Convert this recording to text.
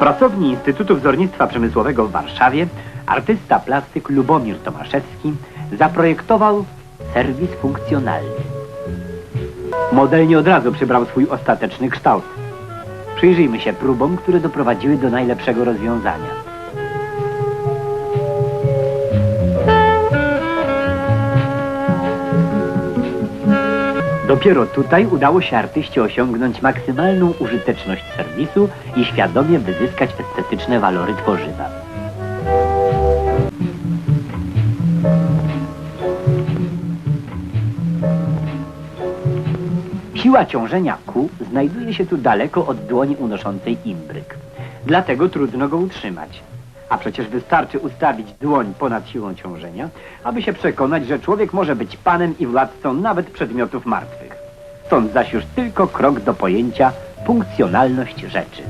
pracowni Instytutu Wzornictwa Przemysłowego w Warszawie artysta plastyk Lubomir Tomaszewski zaprojektował serwis funkcjonalny. Model nie od razu przybrał swój ostateczny kształt. Przyjrzyjmy się próbom, które doprowadziły do najlepszego rozwiązania. Dopiero tutaj udało się artyście osiągnąć maksymalną użyteczność serwisu i świadomie wyzyskać estetyczne walory tworzywa. Siła ciążenia Q znajduje się tu daleko od dłoni unoszącej imbryk. Dlatego trudno go utrzymać. A przecież wystarczy ustawić dłoń ponad siłą ciążenia, aby się przekonać, że człowiek może być panem i władcą nawet przedmiotów martwych. Stąd zaś już tylko krok do pojęcia funkcjonalność rzeczy.